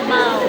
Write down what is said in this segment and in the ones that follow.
sabaw.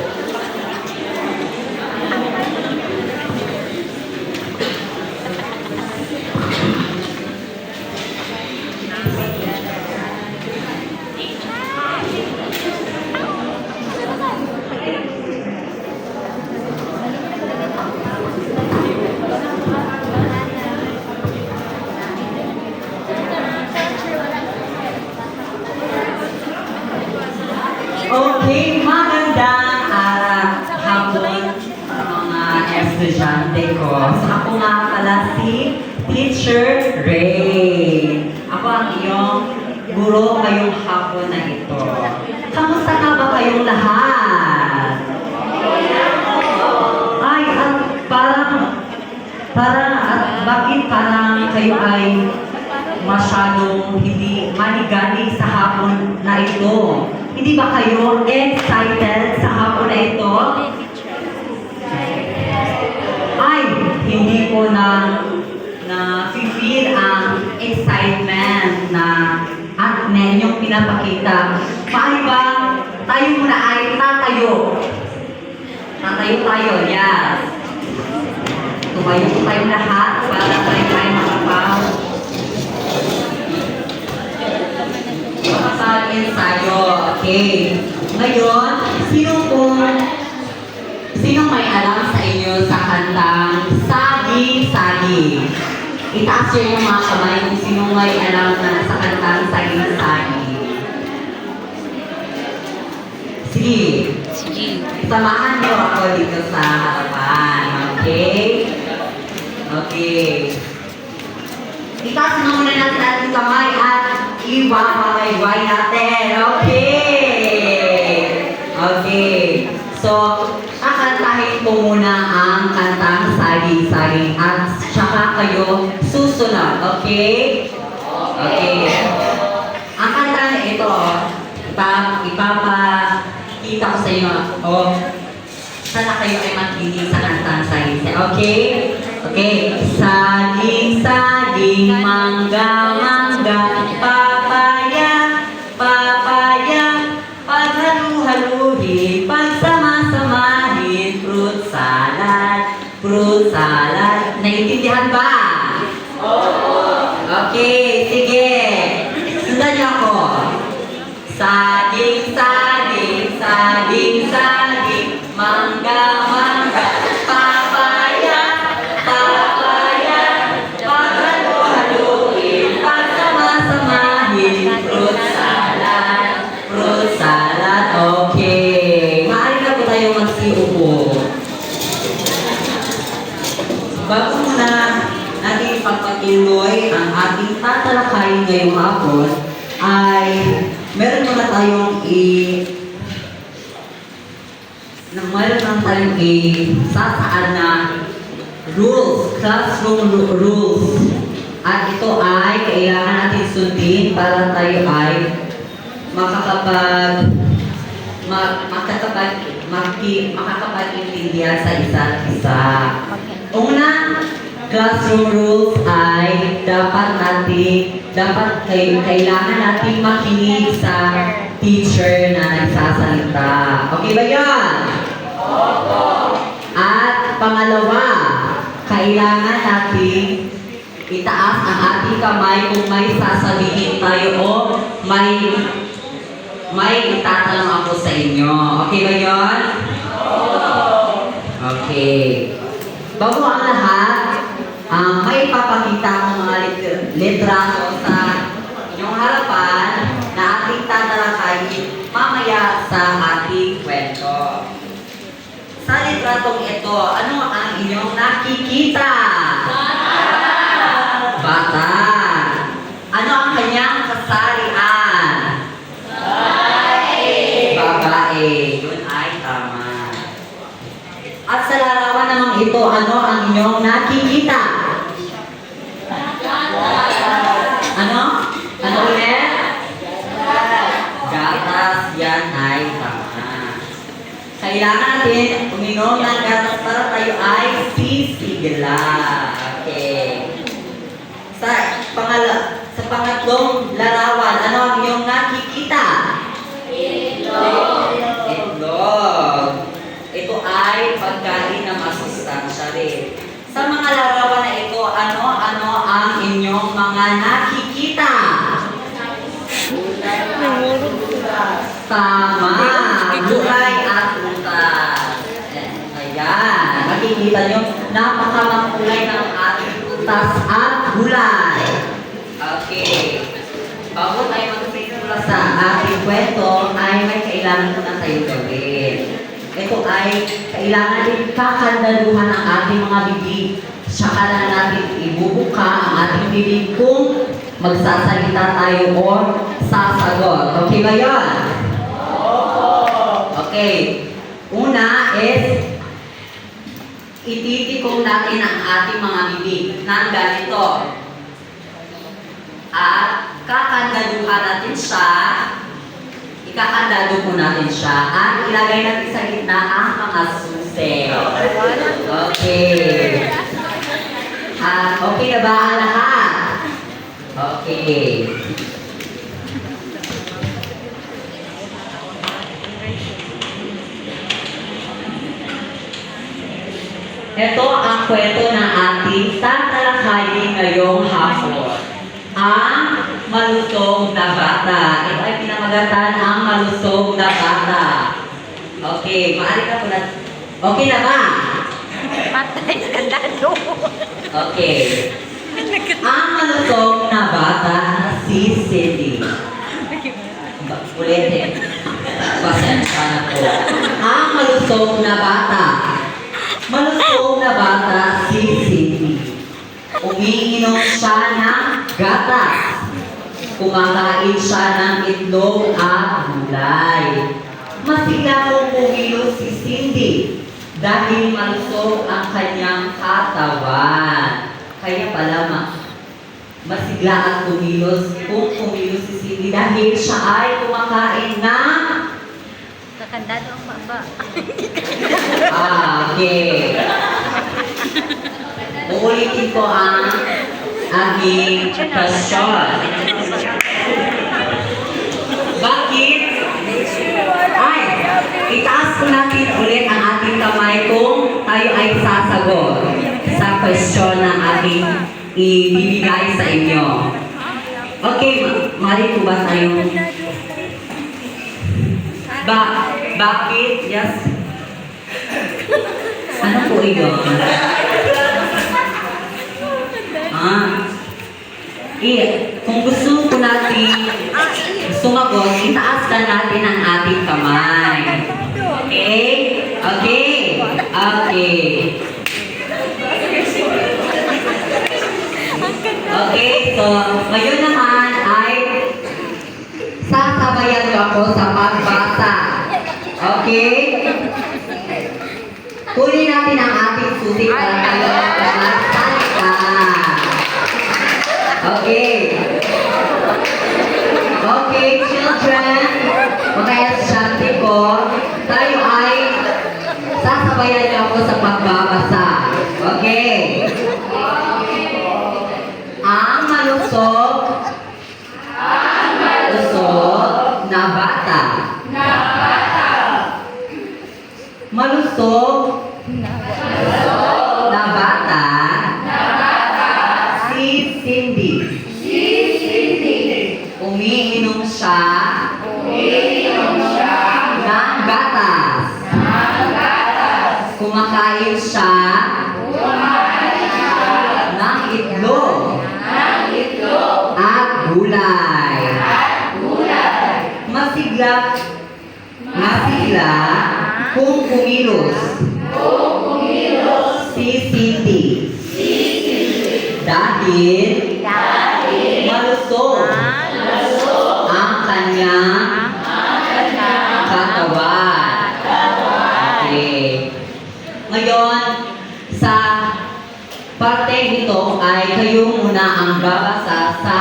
Okay, magandang hapon mga estudyante ko. So ako nga pala si Teacher Ray. Ako ang iyong guro ngayong hapon na ito. Kamusta nga ba kayong lahat? Ay, at bakit parang kayo ay masyadong hindi maniganig sa hapon na ito? Hindi ba kayo excited sa hapon na ito? Ay, hindi ko na feel ang excitement na at ninyong pinapakita. Paano ba tayo muna ay tatayo? Tatayo tayo, yes. Tumayo po tayo lahat para tayo ay makapaw. Ensayo. Okay. Ngayon, sinong may alam sa inyo sa kantang Saging-Saging? Itaas nyo yung mga kamay kung sinong may alam na sa kantang Saging-Saging. Sige. Sige. Samahan niyo ako dito sa harapan. Okay? Okay. Itaas na muna natin ating kamay at iwaway natin. Okay. Okay. So, kakantahin ko muna ang kantang Saging-Saging at saka kayo susunod. Okay? Okay. Ang kanta na ito, ipapakita ko sa inyo. Sana kayo ay makinig sa kantang Saging-Saging. Okay? Okay. Saging-saging, mangga-mangga, papaya, papaya, paghalu-haluhin, pagsama-samahin, fruit salad, fruit salad. Naiintindihan ba? Oo. Okay, sige. Sundan niyo ako. Saging-saging, saging-saging, mangga-mangga, papaya, papaya, paghalu-haluin, pagsama-samahin, fruit salad, fruit salad. Okay. Maaari na po tayo magsiupo. Bago muna natin ipagpatuloy ang ating tatalakayin ngayong hapon, ay meron muna tayong sasaan na rules, classroom rules. At ito ay kailangan natin sundin para tayo ay makakapag-intindihan sa isa't isa. Una, classroom rules ay kailangan natin makinig sa teacher na nagsasalita. Okay ba yan? Opo. At pangalawa, kailangan natin itaas ang ating kamay kung may sasabihin tayo o may itatanong ako sa inyo. Okay ba yan? Opo. Okay. Bago ang lahat, may ipapakita akong mga litrato sa inyong harapan na ating tatalakayin mamaya sa ating kwento. Sa litratong ito, ano ang inyong nakikita? Bata. Ano ang kanyang kasarian? Babae. Yun ay tama. At sa larawan namang ito, ano ang inyong nakikita? Ano? Ano ulit? Gatas. Yan ay tama. Kailangan natin uminom ng gatas para tayo ay sisigla. Okay. Sa pangatlong larawan, ano ang inyong nakikita? Itlog. Itlog. prutas at gulay. Okay. Bago tayo magsisimula sa ating kwento, ay may kailangan muna tayong gawin. Ito ay kailangan din kakandaluhan ang ating mga bibig. Saka na natin ibubuka ang ating bibig kung magsasalita tayo o sasagot. Okay ba yun? Okay. Una is ititikong natin ang ating mga bibig ng ganito. At kakandaluhan natin siya, ikakandado po natin siya, at ilagay natin sa gitna ang mga susi. Okay. Okay na ba ang lahat? Okay. Ito ang kwento ng ating tatalakayin ngayong hapon. Ang malusog na bata. Ito ay pinamagatan ang malusog na bata. Okay, maaari ka po na. Okay na ba? Patay sa dado. Okay. Ang malusog na bata na si Cindy. Ulitin. Pasensya na po. Ang malusog na bata. Malusog na bata si Cindy. Umiinom siya ng gatas. Kumakain siya ng itlog at gulay. Masigla kong kumilos si Cindy dahil malusog ang kanyang katawan. Kaya pala masigla at kumilos kung kumilos si Cindy dahil siya ay kumakain ng Kakandado ang baba. Okay. Uulitin ko ang aming question. Bakit? Ay, itaas ko natin ulit ang ating kamay kung tayo ay sasagot sa question na ating ibibigay sa inyo. Okay, mali po ba tayo? Bakit? Yes. Ano po ito? Kung gusto po natin sumagot, itaas ka natin ang ating kamay. Okay? Okay? Okay. Okay, so ngayon naman ay sasabayan niyo ako sa pagbasa. Okay? Kunin natin ang ating susi para tayo magsalita. Okay. Okay, children. Okay, sabi ko, tayo ay sasabayan niyo ako sa pagbabasa. Okay? Ang malusog na bata. Malusog na bata. Si Cindy. Umiinom siya ng gatas. Kumakain siya ng itlog at gulay. Masigla kung kumilos si Cindy. Dahil malusog ang kanyang katawan. Okay. Ngayon, sa parte ito ay kayo muna ang babasa sa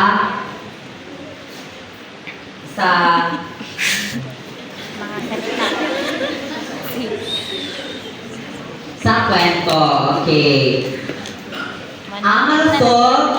kwento. Okay. Ang malusog